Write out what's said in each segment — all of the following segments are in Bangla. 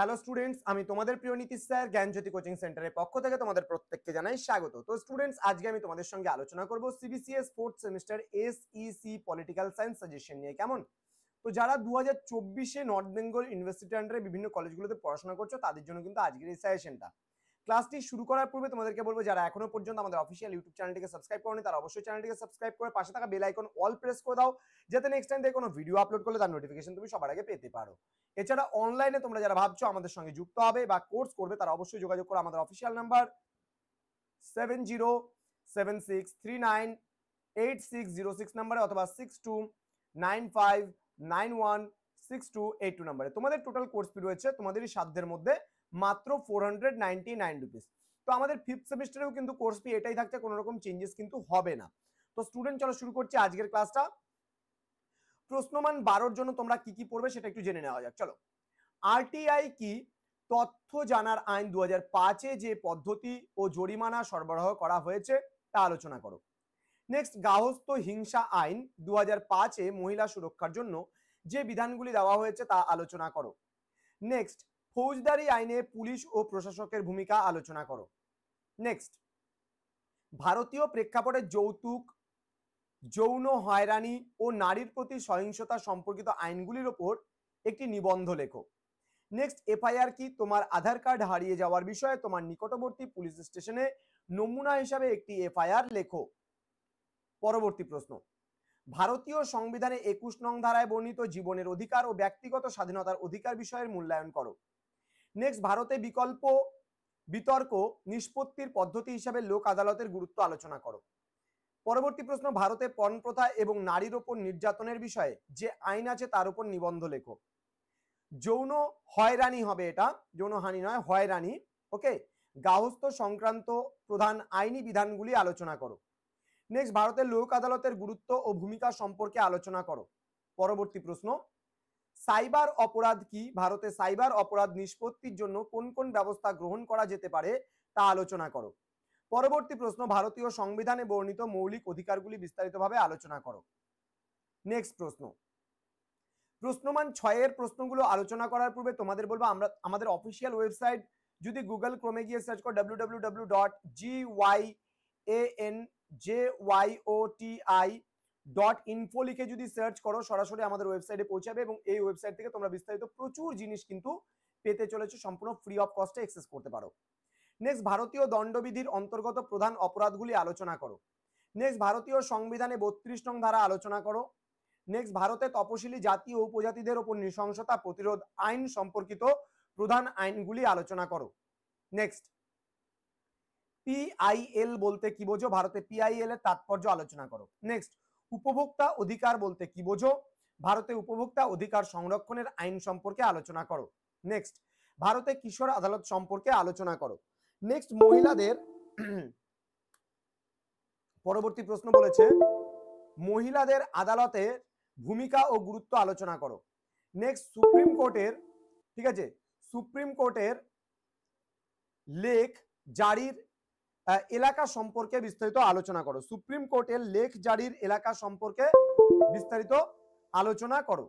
হ্যালো স্টুডেন্টস, আমি তোমাদের প্রিয় নীতিশ স্যার জ্ঞানজ্যোতি কোচিং সেন্টারের পক্ষ থেকে তোমাদের প্রত্যেককে জানাই স্বাগত। তো স্টুডেন্টস, আজকে আমি তোমাদের সঙ্গে আলোচনা করব CBCS fourth semester SEC political science suggestion নিয়ে। কেমন? তো যারা 2024-এ নর্থ বেঙ্গল ইউনিভার্সিটি আন্ডারে বিভিন্ন কলেজগুলোতে পড়াশোনা করছো তাদের জন্য কিন্তু আজকের এই সাজেশনটা। ক্লাসটি শুরু করার পূর্বে তোমাদেরকে বলবো, যারা এখনো পর্যন্ত আমাদের অফিসিয়াল ইউটিউব চ্যানেলটিকে সাবস্ক্রাইব করোনি তারা অবশ্যই চ্যানেলটিকে সাবস্ক্রাইব করে পাশে থাকা বেল আইকন অল প্রেস করে দাও, যাতে নেক্সট টাইম থেকে কোনো ভিডিও আপলোড করলে তার নোটিফিকেশন তুমি সবার আগে পেতে পারো। এছাড়া অনলাইনে তোমরা যারা ভাবছো আমাদের সঙ্গে যুক্ত হবে বা কোর্স করবে তারা অবশ্যই যোগাযোগ করো আমাদের অফিসিয়াল নাম্বার 7076398606 নাম্বারে অথবা 6295916282 নাম্বারে। তোমাদের টোটাল কোর্স ফি রয়েছে তোমাদেরই সাধ্যের মধ্যে মাত্র 499 রুপিস। তো আমাদের ফিফথ সেমিস্টারেও কিন্তু কোর্স ফি এটাই থাকছে, কোনো রকম চেঞ্জেস কিন্তু হবে না। তো স্টুডেন্ট, চলো শুরু করছি আজকের ক্লাসটা। প্রশ্নমান 12 জন্য তোমরা কি কি পড়বে সেটা একটু জেনে নেওয়া যাক। চলো, আরটিআই কি? তথ্য জানার আইন 2005-এ যে পদ্ধতি ও জরিমানা সরবরাহ করা হয়েছে তা আলোচনা করো। নেক্সট, গার্হস্থ্য হিংসা আইন 2005-এ মহিলা সুরক্ষার জন্য যে বিধানগুলি দেওয়া হয়েছে তা আলোচনা করো। নেক্সট, ফৌজদারি আইনে পুলিশ ও প্রশাসকের ভূমিকা আলোচনা করো। নেক্সট, ভারতীয় প্রেক্ষাপটে যৌতুক, যৌন হয়রানি ও নারীর প্রতি সহিংসতা সম্পর্কিত আইনগুলির ওপর একটি নিবন্ধ লেখো। নেক্সট, এফআইআর কি? তোমার আধার কার্ড হারিয়ে যাওয়ার বিষয়ে তোমার নিকটবর্তী পুলিশ স্টেশনে নমুনা হিসাবে একটি এফআইআর লেখো। পরবর্তী প্রশ্ন, ভারতীয় সংবিধানে 21 নং ধারায় বর্ণিত জীবনের অধিকার ও ব্যক্তিগত স্বাধীনতার অধিকার বিষয়ের মূল্যায়ন করো। নেক্সট, ভারতে বিতর্ক নিষ্পত্তির পদ্ধতি হিসাবে লোক আদালতের গুরুত্ব আলোচনা করো। পরবর্তী প্রশ্ন, ভারতে পণ প্রথা এবং নারীর ওপর নির্যাতনের বিষয়ে যে আইন আছে তার উপর নিবন্ধ লেখো। যৌন হয়রানি হবে, এটা যৌন হানি নয়, হয়রানি। ওকে, গার্হস্থ্য সংক্রান্ত প্রধান আইনি বিধানগুলি আলোচনা করো। নেক্সট, ভারতের লোক আদালতের গুরুত্ব ও ভূমিকা সম্পর্কে আলোচনা করো। পরবর্তী প্রশ্ন, সাইবার অপরাধ কি? ভারতে সাইবার অপরাধ নিষ্পত্তির জন্য কোন কোন ব্যবস্থা গ্রহণ করা যেতে পারে তা আলোচনা করো। পরবর্তী প্রশ্ন, ভারতীয় সংবিধানে বর্ণিত মৌলিক অধিকারগুলি বিস্তারিতভাবে আলোচনা করো। নেক্সট প্রশ্ন, প্রশ্নমান 6-এর প্রশ্নগুলো আলোচনা করার পূর্বে তোমাদের বলবো, আমরা আমাদের অফিসিয়াল ওয়েবসাইট যদি গুগল ক্রোমে গিয়ে সার্চ করো www.gyanjyoti.info লিখে যদি সার্চ করো সরাসরি আমাদের ওয়েবসাইটে পৌঁছাবে এবং এই ওয়েবসাইট থেকে তোমরা বিস্তারিত প্রচুর জিনিস কিন্তু পেতে চলেছো, সম্পূর্ণ ফ্রি অফ কস্টে অ্যাক্সেস করতে পারো। নেক্সট, ভারতীয় দণ্ডবিধির অন্তর্গত প্রধান অপরাধগুলি আলোচনা করো। নেক্সট, ভারতীয় সংবিধানে 32 নং ধারা আলোচনা করো। নেক্সট, ভারতে তপশিলি জাতি ও উপজাতিদের উপর নৃশংসতা প্রতিরোধ আইন সম্পর্কিত প্রধান আইনগুলি আলোচনা করো। নেক্সট, পিআইএল বলতে কি বোঝো? ভারতে পিআইএল এর তাৎপর্য আলোচনা করো। নেক্সট, উপভোক্তা অধিকার বলতে কি বোঝো? ভারতে উপভোক্তা অধিকার সংরক্ষণের আইন সম্পর্কে আলোচনা করো। নেক্সট, ভারতে কিশোর আদালত সম্পর্কে আলোচনা করো। নেক্সট, মহিলাদের পরবর্তী প্রশ্ন বলেছে মহিলাদের আদালতের ভূমিকা ও গুরুত্ব আলোচনা করো। নেক্সট, সুপ্রিম কোর্টের, ঠিক আছে, সুপ্রিম কোর্টের লেখ জারির এলাকা সম্পর্কে বিস্তারিত আলোচনা করো। সুপ্রিম কোর্টের লেখ জারির এলাকা সম্পর্কে বিস্তারিত আলোচনা করো।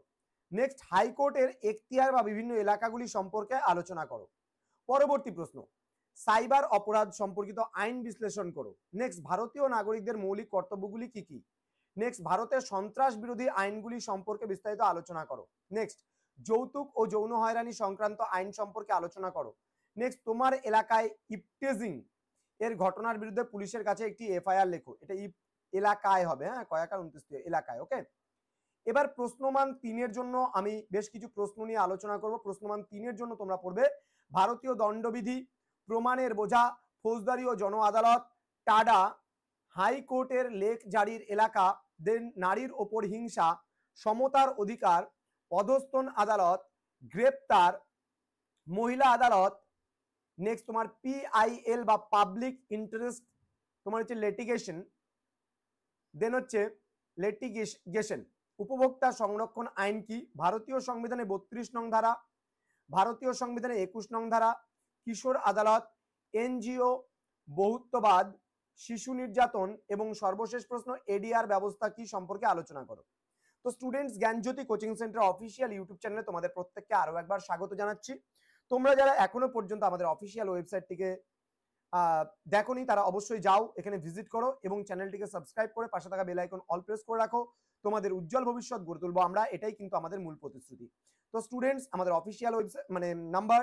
নেক্সট, হাইকোর্টের এখতিয়ার বা বিভিন্ন এলাকাগুলি সম্পর্কে আলোচনা করো। পরবর্তী প্রশ্ন, সাইবার অপরাধ সম্পর্কিত আইন বিশ্লেষণ করো। নেক্সট, ভারতীয় নাগরিকদের মৌলিক কর্তব্যগুলি কি কি? নেক্সট, ভারতের সন্ত্রাস বিরোধী আইনগুলি সম্পর্কে বিস্তারিত আলোচনা করো। নেক্সট, যৌতুক ও যৌন হয়রানি সংক্রান্ত আইন সম্পর্কে আলোচনা করো। নেক্সট, তোমার এলাকায় ইপটেজিং এর ঘটনার বিরুদ্ধে পুলিশের কাছে একটি এফআইআর লেখো। এটা এলাকায় হবে, হ্যাঁ, কয়াকার 29 এলাকায়। ওকে, এবার প্রশ্নমান 3-এর জন্য আমি বেশ কিছু প্রশ্ন নিয়ে আলোচনা করব। প্রশ্নমান 3-এর জন্য তোমরা পড়বে ভারতীয় দণ্ডবিধি, প্রমাণের বোঝা, ফৌজদারি ও জন আদালত, টাডা, হাইকোর্টের লেখ জারির এলাকা, দেন নারীর ওপর হিংসা, সমতার অধিকার, অধস্তন আদালত, গ্রেপ্তার, মহিলা আদালত। নেক্সট, তোমার পিআইএল বা পাবলিক ইন্টারেস্ট, তোমার হচ্ছে লিটিগেশন, দেন হচ্ছে লিটিগেশন। উপভোক্তা সংরক্ষণ আইন কি? ভারতীয় সংবিধানে 32 নং ধারা, ভারতীয় সংবিধানে 21 নং ধারা, কিশোর আদালত, এনজিও, বহুত্ববাদ, শিশু নির্যাতন এবং সর্বশেষ প্রশ্ন, এডিআর ব্যবস্থা কি সম্পর্কে আলোচনা করো। তো স্টুডেন্টস, জ্ঞানজ্যোতি কোচিং সেন্টার অফিসিয়াল ইউটিউব চ্যানেলে তোমাদের প্রত্যেককে আরো একবার স্বাগত জানাচ্ছি। তোমরা যারা এখনো পর্যন্ত আমাদের অফিসিয়াল ওয়েবসাইটটিকে দেখোনি তারা অবশ্যই যাও, এখানে ভিজিট করো এবং চ্যানেলটিকে সাবস্ক্রাইব করে পাশে থাকা বেল আইকন অল প্রেস করে রাখো। তোমাদের উজ্জ্বল ভবিষ্যৎ গড়ে তুলবো আমরা, এটাই কিন্তু আমাদের মূল প্রতিশ্রুতি। তো স্টুডেন্টস, আমাদের অফিসিয়াল ওয়েবসাইট মানে নাম্বার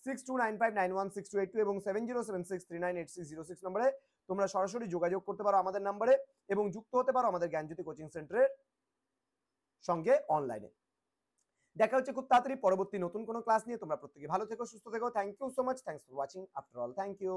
6295916282 এবং 7076398606 নম্বরে তোমরা সরাসরি যোগাযোগ করতে পারো আমাদের নাম্বারে এবং যুক্ত হতে পারো আমাদের জ্ঞানজ্যোতি কোচিং সেন্টারের সঙ্গে অনলাইনে। দেখা হচ্ছে খুব তাড়াতাড়ি পরবর্তী নতুন কোনো ক্লাস নিয়ে। তোমরা প্রত্যেকে ভালো থেকো, সুস্থ থেকো। Thank you so much, thanks for watching after all, thank you.